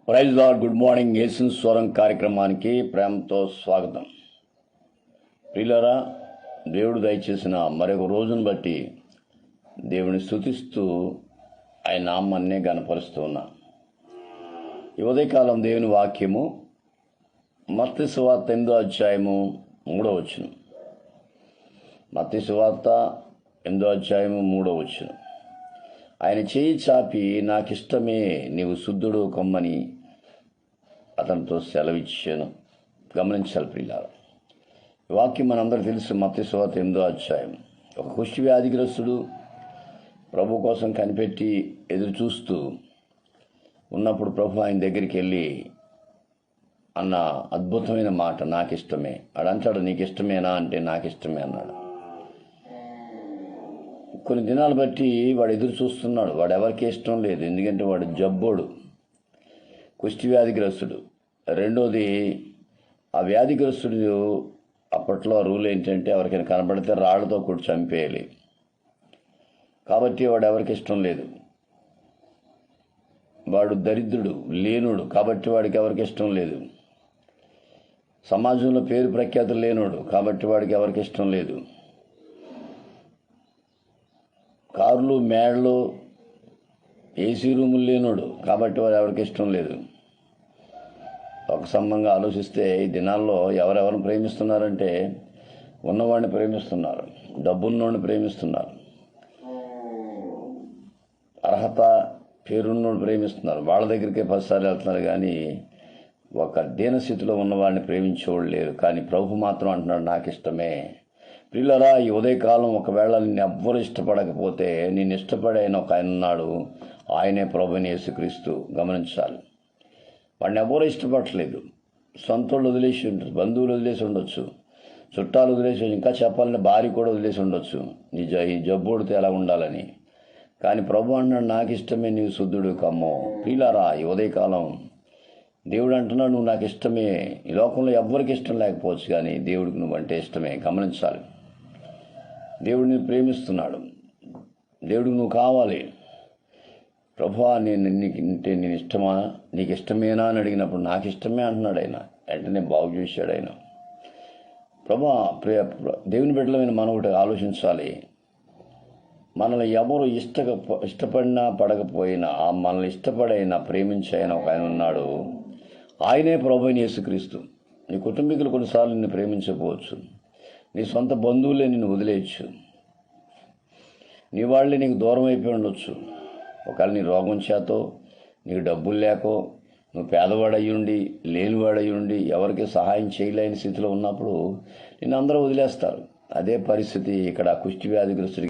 Praise lord. Good morning. Yesu Swaram కార్యక్రమానికి ప్రేమతో స్వాగతం. ప్రియులారా, దేవుడు దయచేసిన మరొక రోజును బట్టి దేవుని స్తుతిస్తూ ఆయన నామాన్నే గణపరుస్తూ ఉన్నా. ఈ ఉదయకాలం దేవుని వాక్యము మత్తయి సువార్త 8వ అధ్యాయము 3వ వచనం. మత్తయి సువార్త 8వ అధ్యాయము 3వ వచనం. ఆయన చేయి చాపి, నాకిష్టమే, నీవు శుద్ధుడు కమ్మని అతనితో సెలవిచ్చాను. గమనించాలి ప్రియులారా, ఈ వాక్యం మనందరికీ తెలుసు. మత్తయి సువార్త 8వ అధ్యాయం. ఒక కుష్టి వ్యాధిగ్రస్తుడు ప్రభు కోసం కనిపెట్టి ఎదురు చూస్తూ ఉన్నప్పుడు ప్రభు ఆయన దగ్గరికి వెళ్ళి అన్న అద్భుతమైన మాట, నాకిష్టమే. అడంటాడు, నీకు ఇష్టమేనా అంటే నాకిష్టమే అన్నాడు. కొన్ని దినాలు బట్టి వాడు ఎదురు చూస్తున్నాడు. వాడు ఎవరికి ఇష్టం లేదు, ఎందుకంటే వాడు జబ్బోడు, కుష్టి వ్యాధిగ్రస్తుడు. రెండోది, ఆ వ్యాధిగ్రస్తుడు అప్పట్లో రూల్ ఏంటంటే ఎవరికైనా కనబడితే రాళ్లతో కూడా చంపేయాలి. కాబట్టి వాడు ఎవరికి ఇష్టం లేదు. వాడు దరిద్రుడు, లేనుడు, కాబట్టి వాడికి ఎవరికి ఇష్టం లేదు. సమాజంలో పేరు ప్రఖ్యాతులు లేనుడు, కాబట్టి వాడికి ఎవరికి ఇష్టం లేదు. కార్లు, మేడలు, ఏసీ రూములు లేనోడు, కాబట్టి వాడు ఎవరికి ఇష్టం లేదు. ఒక సంబంధంగా ఆలోచిస్తే ఈ దినాల్లో ఎవరెవరిని ప్రేమిస్తున్నారంటే ఉన్నవాడిని ప్రేమిస్తున్నారు, డబ్బున్నోడిని ప్రేమిస్తున్నారు, అర్హత పేరున్నోడిని ప్రేమిస్తున్నారు. వాళ్ళ దగ్గరికే 10 సార్లు వెళ్తున్నారు, కానీ ఒక దీనస్థితిలో ఉన్నవాడిని ప్రేమించేవాళ్ళు లేరు. కానీ ప్రభు మాత్రం అంటున్నాడు, నాకు ఇష్టమే. ప్రియులారా, ఈ ఉదయకాలం ఒకవేళ నిన్ను ఎవ్వరు ఇష్టపడకపోతే నిన్ను ఇష్టపడైన ఒక ఆయన ఉన్నాడు. ఆయనే ప్రభువైన యేసుక్రీస్తు. గమనించాలి, వాడిని ఎవరు ఇష్టపడట్లేదు. సొంతోళ్ళు వదిలేసి ఉండొచ్చు, బంధువులు వదిలేసి ఉండొచ్చు, చుట్టాలు వదిలేసి, ఇంకా చెప్పాలంటే భార్య కూడా వదిలేసి ఉండొచ్చు ఈ జబ్బుడితో ఎలా ఉండాలని. కానీ ప్రభు అంటున్నాడు, నాకు ఇష్టమే, నీవు శుద్ధుడు కమ్మో. ప్రియులారా, ఈ ఉదయకాలం దేవుడు అంటున్నాడు, నువ్వు నాకు ఇష్టమే. ఈ లోకంలో ఎవ్వరికి ఇష్టం లేకపోవచ్చు, కానీ దేవుడికి నువ్వంటే ఇష్టమే. గమనించాలి, దేవుడిని ప్రేమిస్తున్నాడు. దేవుడికి నువ్వు కావాలి. ప్రభువా, నేను ఇష్టమా, నీకు ఇష్టమేనా అని అడిగినప్పుడు నాకు ఇష్టమే అంటున్నాడు ఆయన. వెంటనే బాగు చేశాడు ఆయన. ప్రభువా, దేవుని బిడ్డలమైన మనం ఒకటి ఆలోచించాలి. మనల్ని ఎవరు ఇష్టపడినా పడకపోయినా, మనల్ని ఇష్టపడైనా ప్రేమించైనా ఒక ఆయన ఉన్నాడు. ఆయనే ప్రభువైన యేసుక్రీస్తు. నీ కుటుంబీకులు కొన్నిసార్లు నిన్ను ప్రేమించకపోవచ్చు, నీ సొంత బంధువులే నిన్ను వదిలేయచ్చు, నీ వాళ్ళే నీకు దూరం అయిపోయి ఉండొచ్చు. ఒకవేళ నీ రోగం చేతో, నీకు డబ్బులు లేకో, నువ్వు పేదవాడయ్యుండి, లేనివాడయ్యుండి, ఎవరికి సహాయం చేయలేని స్థితిలో ఉన్నప్పుడు నిన్ను అందరూ వదిలేస్తారు. అదే పరిస్థితి ఇక్కడ కుష్టి వ్యాధిగ్రస్తుడికి